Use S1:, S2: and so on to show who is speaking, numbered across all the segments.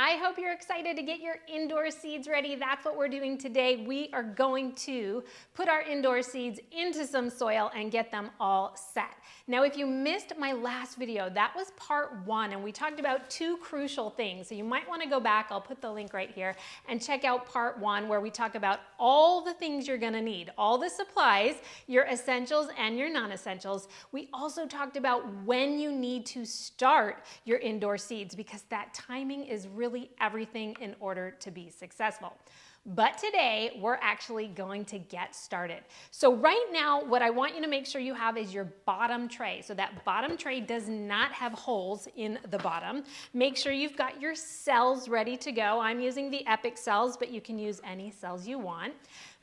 S1: I hope you're excited to get your indoor seeds ready. That's what we're doing today. We are going to put our indoor seeds into some soil and get them all set. Now, if you missed my last video, that was part 1, and we talked about 2 crucial things. So you might want to go back, I'll put the link right here, and check out part 1 where we talk about all the things you're gonna need, all the supplies, your essentials and your non-essentials. We also talked about when you need to start your indoor seeds because that timing is really everything in order to be successful. But today, we're actually going to get started. So right now, what I want you to make sure you have is your bottom tray. So that bottom tray does not have holes in the bottom. Make sure you've got your cells ready to go. I'm using the Epic cells, but you can use any cells you want.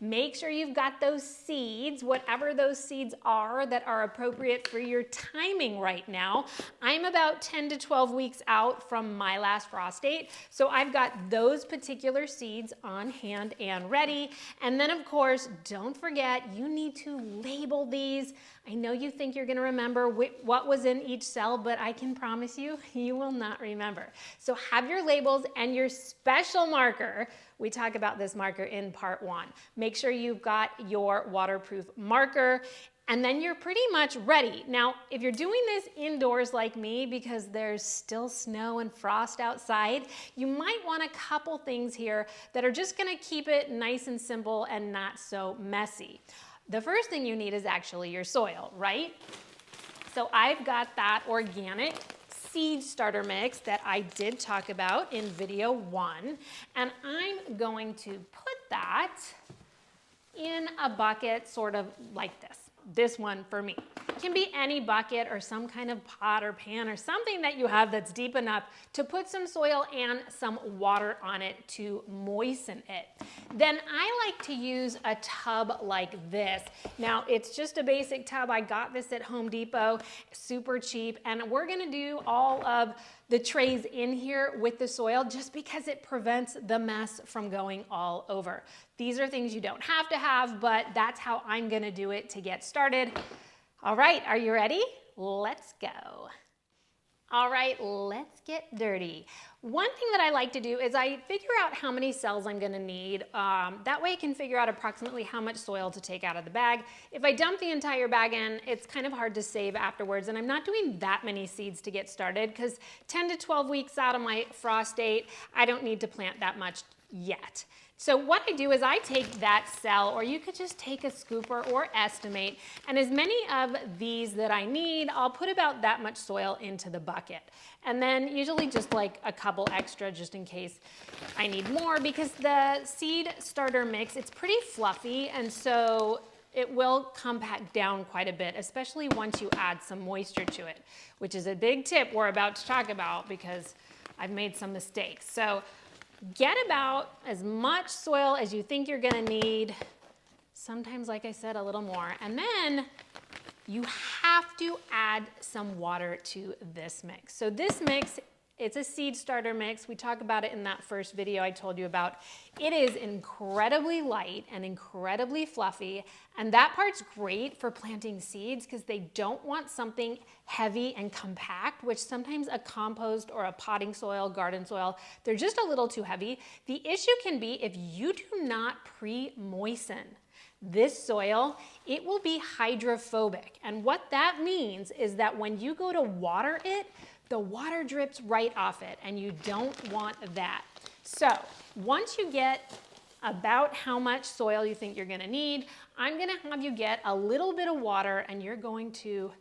S1: Make sure you've got those seeds, whatever those seeds are that are appropriate for your timing right now. I'm about 10 to 12 weeks out from my last frost date, so I've got those particular seeds on hand and ready. And then of course, don't forget, you need to label these. I know you think you're gonna remember what was in each cell, but I can promise you, you will not remember. So have your labels and your special marker. We talk about this marker in part 1. Make sure you've got your waterproof marker, and then you're pretty much ready. Now, if you're doing this indoors like me because there's still snow and frost outside, you might want a couple things here that are just gonna keep it nice and simple and not so messy. The first thing you need is actually your soil, right? So I've got that organic seed starter mix that I did talk about in video 1, and I'm going to put that in a bucket sort of like this one for me. It can be any bucket or some kind of pot or pan or something that you have that's deep enough to put some soil and some water on it to moisten it. Then I like to use a tub like this. Now, it's just a basic tub. I got this at Home Depot, super cheap, and we're gonna do all of the trays in here with the soil just because it prevents the mess from going all over. These are things you don't have to have, but that's how I'm gonna do it to get started. All right, are you ready? Let's go. All right, let's get dirty. One thing that I like to do is I figure out how many cells I'm gonna need. That way I can figure out approximately how much soil to take out of the bag. If I dump the entire bag in, it's kind of hard to save afterwards, and I'm not doing that many seeds to get started because 10 to 12 weeks out of my frost date, I don't need to plant that much yet. So what I do is I take that cell, or you could just take a scooper or estimate, and as many of these that I need, I'll put about that much soil into the bucket. And then usually just like a couple extra just in case I need more, because the seed starter mix, it's pretty fluffy, and so it will compact down quite a bit, especially once you add some moisture to it, which is a big tip we're about to talk about because I've made some mistakes. So get about as much soil as you think you're gonna need. Sometimes, like I said, a little more. And then you have to add some water to this mix. So this mix, it's a seed starter mix. We talk about it in that first video I told you about. It is incredibly light and incredibly fluffy, and that part's great for planting seeds because they don't want something heavy and compact, which sometimes a compost or a potting soil, garden soil, they're just a little too heavy. The issue can be if you do not pre-moisten this soil, it will be hydrophobic. And what that means is that when you go to water it, the water drips right off it, and you don't want that. So once you get about how much soil you think you're gonna need, I'm gonna have you get a little bit of water, and you're going to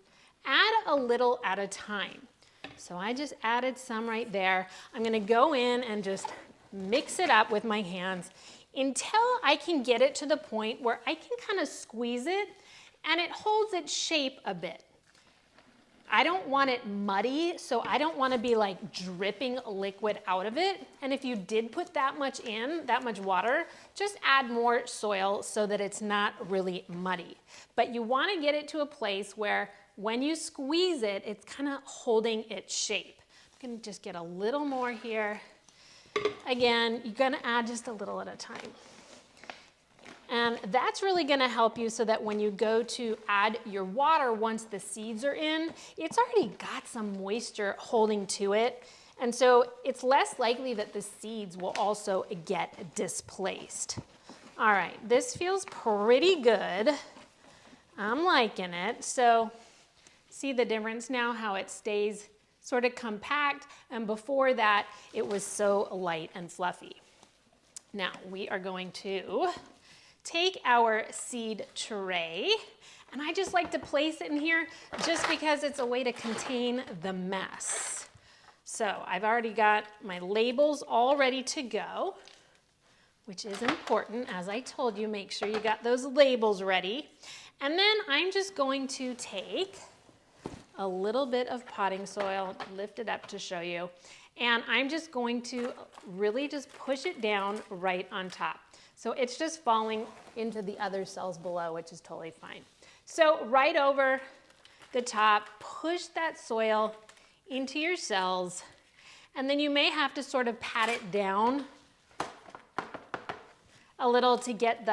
S1: add a little at a time. So I just added some right there. I'm gonna go in and just mix it up with my hands until I can get it to the point where I can kind of squeeze it and it holds its shape a bit. I don't want it muddy, so I don't want to be like dripping liquid out of it. And if you did put that much in, that much water, just add more soil so that it's not really muddy. But you want to get it to a place where when you squeeze it, it's kind of holding its shape. I'm going to just get a little more here. Again, you're going to add just a little at a time. And that's really gonna help you so that when you go to add your water once the seeds are in, it's already got some moisture holding to it. And so it's less likely that the seeds will also get displaced. All right, this feels pretty good. I'm liking it. So see the difference now, how it stays sort of compact, and before that it was so light and fluffy. Now we are going to take our seed tray, and I just like to place it in here just because it's a way to contain the mess. So I've already got my labels all ready to go, which is important. As I told you, make sure you got those labels ready. And then I'm just going to take a little bit of potting soil, lift it up to show you, and I'm just going to really just push it down right on top. So it's just falling into the other cells below, which is totally fine. So right over the top, push that soil into your cells, and then you may have to sort of pat it down a little to get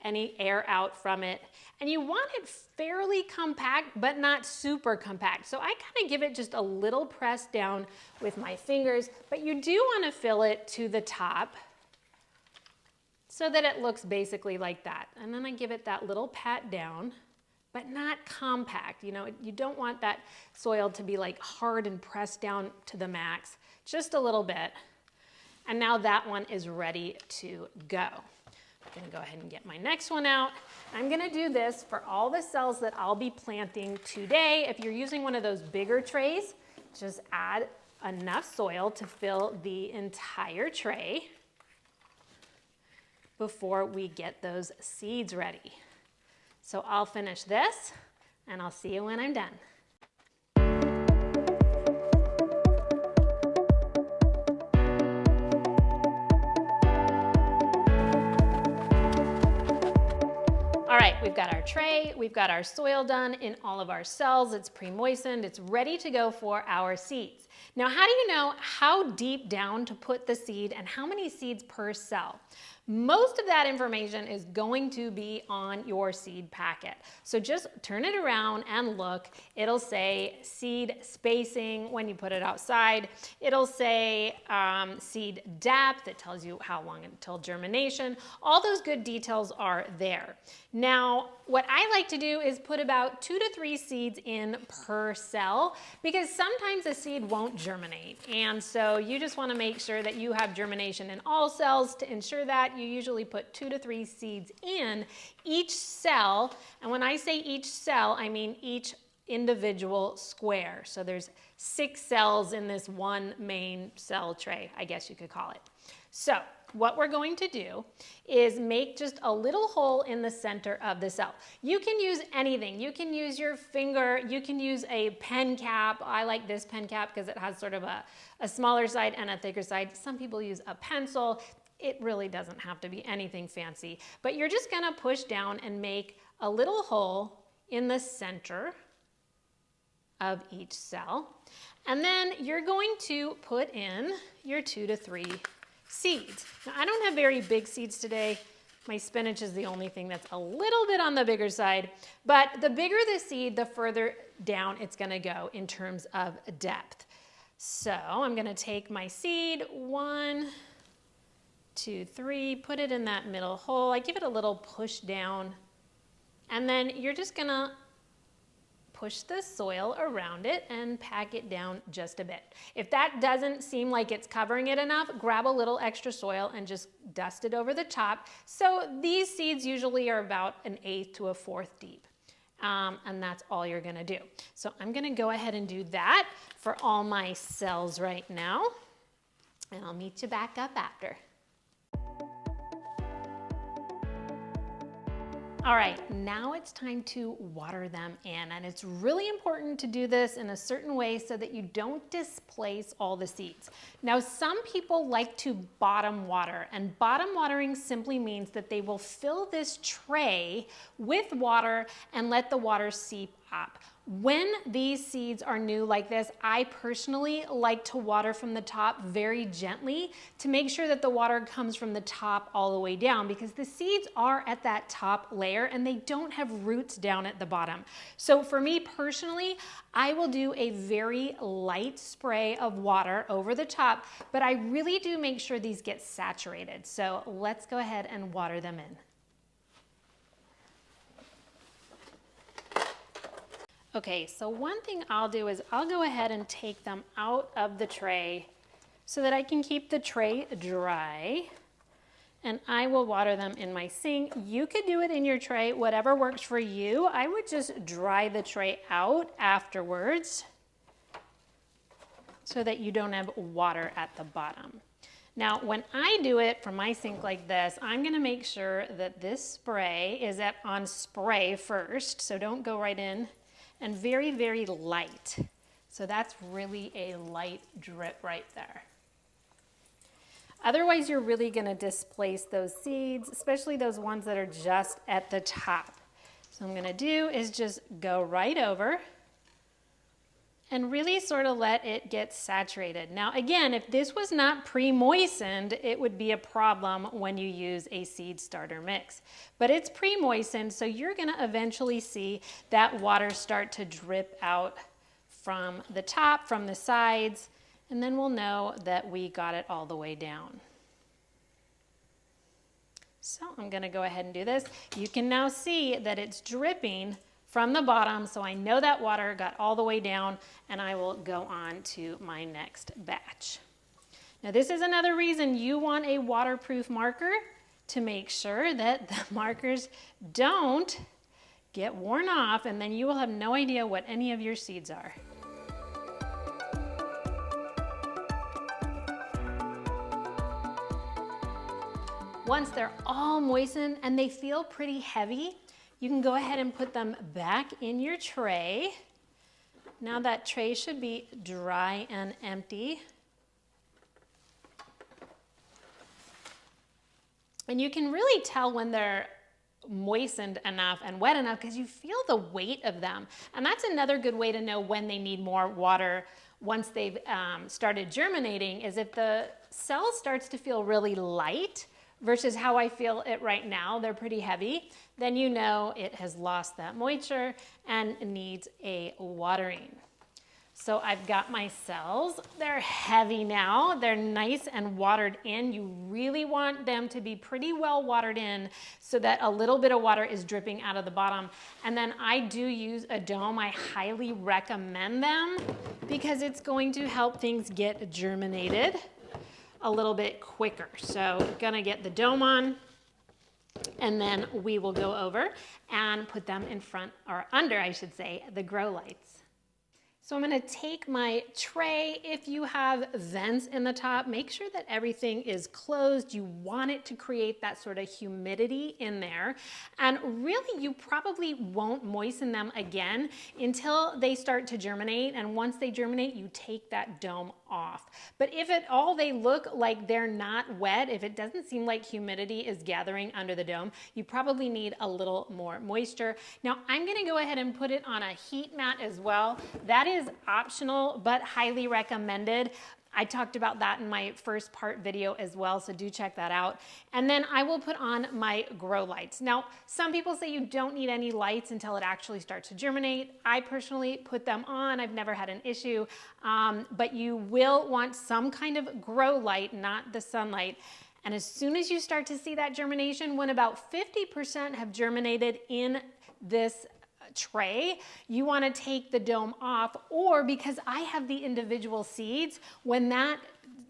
S1: any air out from it. And you want it fairly compact, but not super compact. So I kind of give it just a little press down with my fingers, but you do want to fill it to the top so that it looks basically like that. And then I give it that little pat down, but not compact. You know, you don't want that soil to be like hard and pressed down to the max, just a little bit. And now that one is ready to go. I'm gonna go ahead and get my next one out. I'm gonna do this for all the cells that I'll be planting today. If you're using one of those bigger trays, just add enough soil to fill the entire tray before we get those seeds ready. So I'll finish this and I'll see you when I'm done. All right, we've got our tray, we've got our soil done in all of our cells, it's pre-moistened, it's ready to go for our seeds. Now, how do you know how deep down to put the seed and how many seeds per cell? Most of that information is going to be on your seed packet. So just turn it around and look. It'll say seed spacing when you put it outside. It'll say seed depth. It tells you how long until germination. All those good details are there. Now, what I like to do is put about 2 to 3 seeds in per cell because sometimes a seed won't germinate. And so you just want to make sure that you have germination in all cells. To ensure that, you usually put 2 to 3 seeds in each cell. And when I say each cell, I mean each individual square. So there's 6 cells in this one main cell tray, I guess you could call it. So what we're going to do is make just a little hole in the center of the cell. You can use anything. You can use your finger. You can use a pen cap. I like this pen cap because it has sort of a smaller side and a thicker side. Some people use a pencil. It really doesn't have to be anything fancy, but you're just gonna push down and make a little hole in the center of each cell. And then you're going to put in your 2 to 3 seeds. Now, I don't have very big seeds today. My spinach is the only thing that's a little bit on the bigger side, but the bigger the seed, the further down it's gonna go in terms of depth. So I'm gonna take my seed, 1, 2, 3, put it in that middle hole. I give it a little push down, and then you're just gonna push the soil around it and pack it down just a bit. If that doesn't seem like it's covering it enough, grab a little extra soil and just dust it over the top. So these seeds usually are about 1/8 to 1/4 deep. And that's all you're gonna do. So I'm gonna go ahead and do that for all my cells right now, and I'll meet you back up after. All right, now it's time to water them in, and it's really important to do this in a certain way so that you don't displace all the seeds. Now, some people like to bottom water, and bottom watering simply means that they will fill this tray with water and let the water seep up. When these seeds are new like this, I personally like to water from the top very gently to make sure that the water comes from the top all the way down, because the seeds are at that top layer and they don't have roots down at the bottom. So for me personally, I will do a very light spray of water over the top, but I really do make sure these get saturated. So let's go ahead and water them in. Okay, so one thing I'll do is I'll go ahead and take them out of the tray so that I can keep the tray dry, and I will water them in my sink. You could do it in your tray, whatever works for you. I would just dry the tray out afterwards so that you don't have water at the bottom. Now, when I do it from my sink like this, I'm gonna make sure that this spray is on spray first, so don't go right in. And very, very light. So that's really a light drip right there. Otherwise, you're really gonna displace those seeds, especially those ones that are just at the top. So what I'm gonna do is just go right over and really sort of let it get saturated. Now again, if this was not pre-moistened, it would be a problem when you use a seed starter mix. But it's pre-moistened, so you're gonna eventually see that water start to drip out from the top, from the sides, and then we'll know that we got it all the way down. So I'm gonna go ahead and do this. You can now see that it's dripping from the bottom, so I know that water got all the way down, and I will go on to my next batch. Now this is another reason you want a waterproof marker, to make sure that the markers don't get worn off, and then you will have no idea what any of your seeds are. Once they're all moistened and they feel pretty heavy, you can go ahead and put them back in your tray. Now that tray should be dry and empty. And you can really tell when they're moistened enough and wet enough because you feel the weight of them. And that's another good way to know when they need more water once they've started germinating, is if the cell starts to feel really light versus how I feel it right now, they're pretty heavy, then you know it has lost that moisture and needs a watering. So I've got my cells. They're heavy now. They're nice and watered in. You really want them to be pretty well watered in so that a little bit of water is dripping out of the bottom. And then I do use a dome. I highly recommend them because it's going to help things get germinated a little bit quicker. So gonna get the dome on, and then we will go over and put them in front, or under, I should say, the grow lights. So I'm gonna take my tray. If you have vents in the top, make sure that everything is closed. You want it to create that sort of humidity in there. And really, you probably won't moisten them again until they start to germinate. And once they germinate, you take that dome off. But if at all they look like they're not wet, if it doesn't seem like humidity is gathering under the dome, you probably need a little more moisture. Now I'm gonna go ahead and put it on a heat mat as well. That is optional, but highly recommended. I talked about that in my first part video as well, so do check that out. And then I will put on my grow lights. Now, some people say you don't need any lights until it actually starts to germinate. I personally put them on. I've never had an issue, but you will want some kind of grow light, not the sunlight. And as soon as you start to see that germination, when about 50% have germinated in this tray, you want to take the dome off, or because I have the individual seeds, when that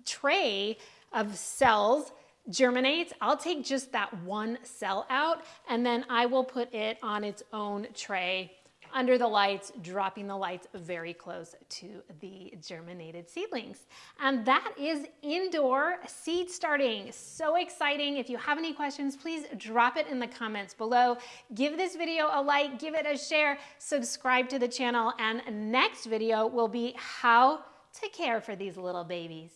S1: tray of cells germinates, I'll take just that one cell out, and then I will put it on its own tray under the lights, dropping the lights very close to the germinated seedlings. And that is indoor seed starting. So exciting. If you have any questions, please drop it in the comments below. Give this video a like, give it a share, subscribe to the channel, and next video will be how to care for these little babies.